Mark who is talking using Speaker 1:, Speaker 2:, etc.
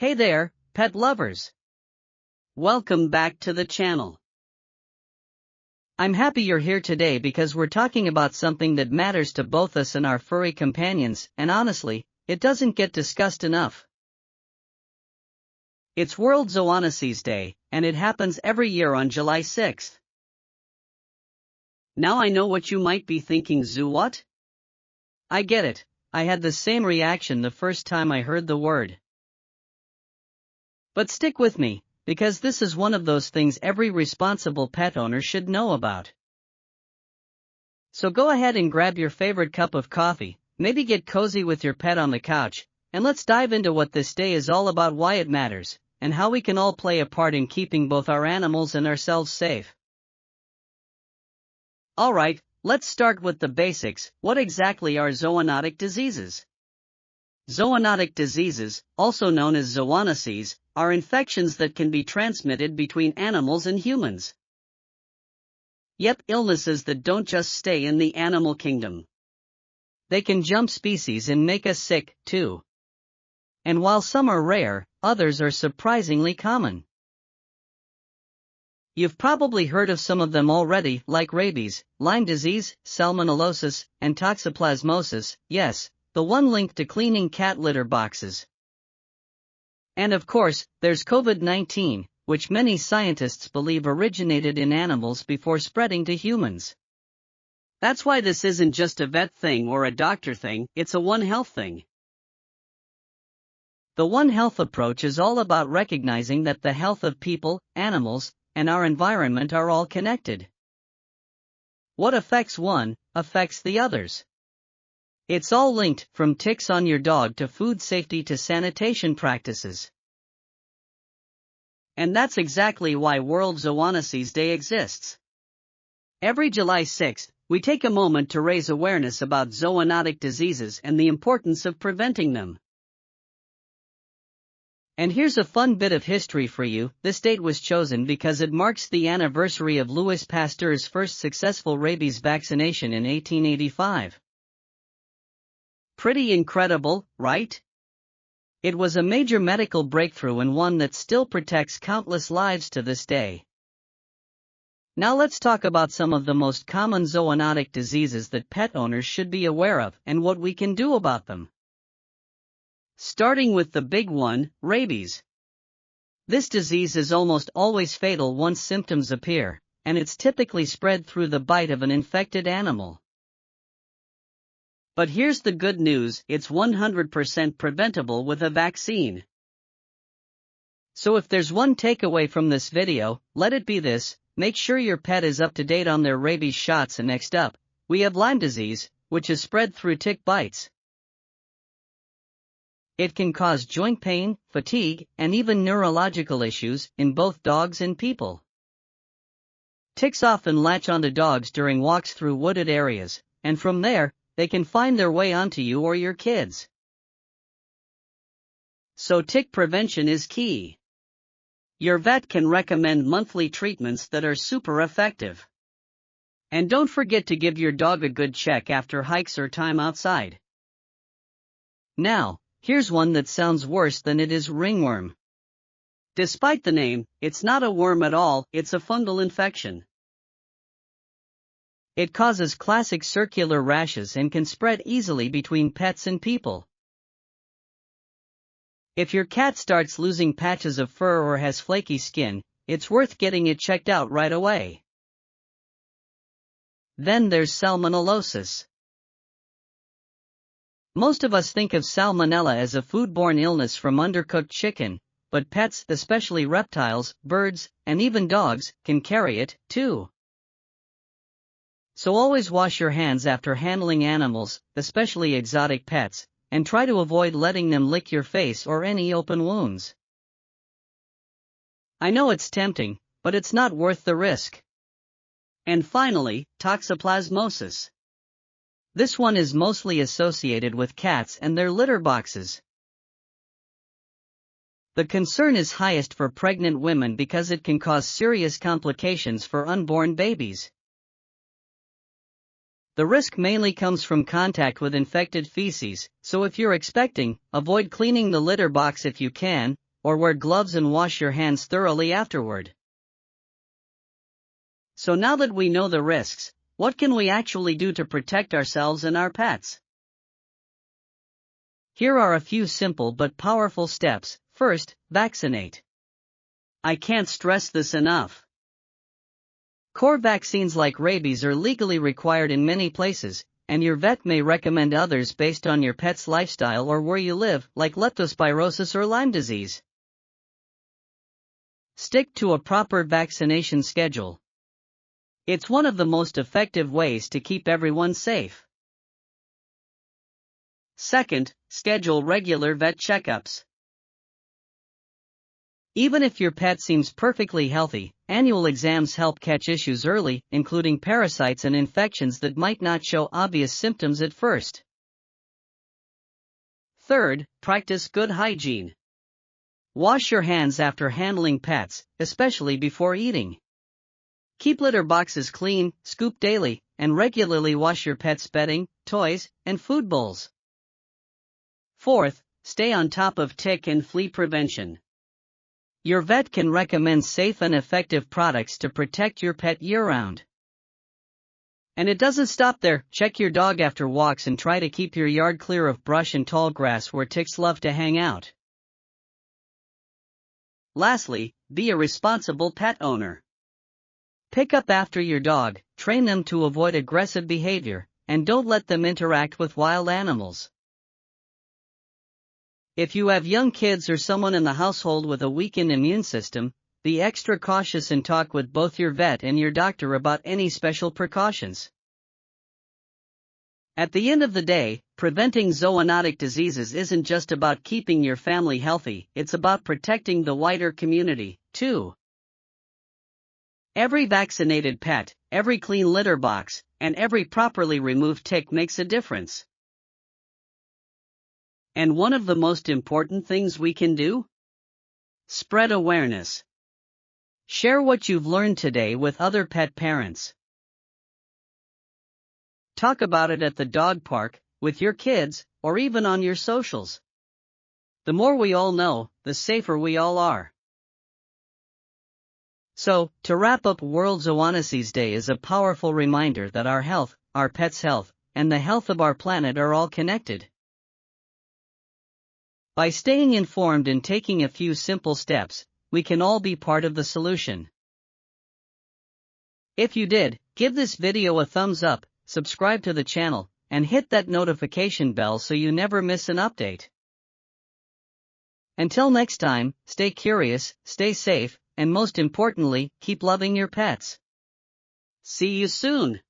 Speaker 1: Hey there, pet lovers! Welcome back to the channel. I'm happy you're here today because we're talking about something that matters to both us and our furry companions, and honestly, it doesn't get discussed enough. It's World Zoonotic Day, and it happens every year on July 6th. Now I know what you might be thinking, zoo what? I get it, I had the same reaction the first time I heard the word. But stick with me, because this is one of those things every responsible pet owner should know about. So go ahead and grab your favorite cup of coffee, maybe get cozy with your pet on the couch, and let's dive into what this day is all about, why it matters, and how we can all play a part in keeping both our animals and ourselves safe. Alright, let's start with the basics. What exactly are zoonotic diseases? Zoonotic diseases, also known as zoonoses, are infections that can be transmitted between animals and humans. Yep, illnesses that don't just stay in the animal kingdom. They can jump species and make us sick, too. And while some are rare, others are surprisingly common. You've probably heard of some of them already, like rabies, Lyme disease, salmonellosis, and toxoplasmosis, yes, the one linked to cleaning cat litter boxes. And of course, there's COVID-19, which many scientists believe originated in animals before spreading to humans. That's why this isn't just a vet thing or a doctor thing, it's a One Health thing. The One Health approach is all about recognizing that the health of people, animals, and our environment are all connected. What affects one, affects the others. It's all linked, from ticks on your dog to food safety to sanitation practices. And that's exactly why World Zoonotic Day exists. Every July 6th, we take a moment to raise awareness about zoonotic diseases and the importance of preventing them. And here's a fun bit of history for you. This date was chosen because it marks the anniversary of Louis Pasteur's first successful rabies vaccination in 1885. Pretty incredible, right? It was a major medical breakthrough and one that still protects countless lives to this day. Now let's talk about some of the most common zoonotic diseases that pet owners should be aware of and what we can do about them. Starting with the big one, rabies. This disease is almost always fatal once symptoms appear, and it's typically spread through the bite of an infected animal. But here's the good news, it's 100% preventable with a vaccine. So if there's one takeaway from this video, let it be this: make sure your pet is up to date on their rabies shots. And next up, we have Lyme disease, which is spread through tick bites. It can cause joint pain, fatigue, and even neurological issues in both dogs and people. Ticks often latch onto dogs during walks through wooded areas, and from there, they can find their way onto you or your kids. So tick prevention is key. Your vet can recommend monthly treatments that are super effective. And don't forget to give your dog a good check after hikes or time outside. Now, here's one that sounds worse than it is: ringworm. Despite the name, it's not a worm at all, it's a fungal infection. It causes classic circular rashes and can spread easily between pets and people. If your cat starts losing patches of fur or has flaky skin, it's worth getting it checked out right away. Then there's salmonellosis. Most of us think of salmonella as a foodborne illness from undercooked chicken, but pets, especially reptiles, birds, and even dogs, can carry it, too. So always wash your hands after handling animals, especially exotic pets, and try to avoid letting them lick your face or any open wounds. I know it's tempting, but it's not worth the risk. And finally, toxoplasmosis. This one is mostly associated with cats and their litter boxes. The concern is highest for pregnant women because it can cause serious complications for unborn babies. The risk mainly comes from contact with infected feces, so if you're expecting, avoid cleaning the litter box if you can, or wear gloves and wash your hands thoroughly afterward. So now that we know the risks, what can we actually do to protect ourselves and our pets? Here are a few simple but powerful steps. First, vaccinate. I can't stress this enough. Core vaccines like rabies are legally required in many places, and your vet may recommend others based on your pet's lifestyle or where you live, like leptospirosis or Lyme disease. Stick to a proper vaccination schedule. It's one of the most effective ways to keep everyone safe. Second, schedule regular vet checkups. Even if your pet seems perfectly healthy, annual exams help catch issues early, including parasites and infections that might not show obvious symptoms at first. Third, practice good hygiene. Wash your hands after handling pets, especially before eating. Keep litter boxes clean, scoop daily, and regularly wash your pet's bedding, toys, and food bowls. Fourth, stay on top of tick and flea prevention. Your vet can recommend safe and effective products to protect your pet year-round. And it doesn't stop there. Check your dog after walks and try to keep your yard clear of brush and tall grass where ticks love to hang out. Lastly, be a responsible pet owner. Pick up after your dog, train them to avoid aggressive behavior, and don't let them interact with wild animals. If you have young kids or someone in the household with a weakened immune system, be extra cautious and talk with both your vet and your doctor about any special precautions. At the end of the day, preventing zoonotic diseases isn't just about keeping your family healthy, it's about protecting the wider community, too. Every vaccinated pet, every clean litter box, and every properly removed tick makes a difference. And one of the most important things we can do? Spread awareness. Share what you've learned today with other pet parents. Talk about it at the dog park, with your kids, or even on your socials. The more we all know, the safer we all are. So, to wrap up, World Zoonosis Day is a powerful reminder that our health, our pets' health, and the health of our planet are all connected. By staying informed and taking a few simple steps, we can all be part of the solution. If you did, give this video a thumbs up, subscribe to the channel, and hit that notification bell so you never miss an update. Until next time, stay curious, stay safe, and most importantly, keep loving your pets. See you soon.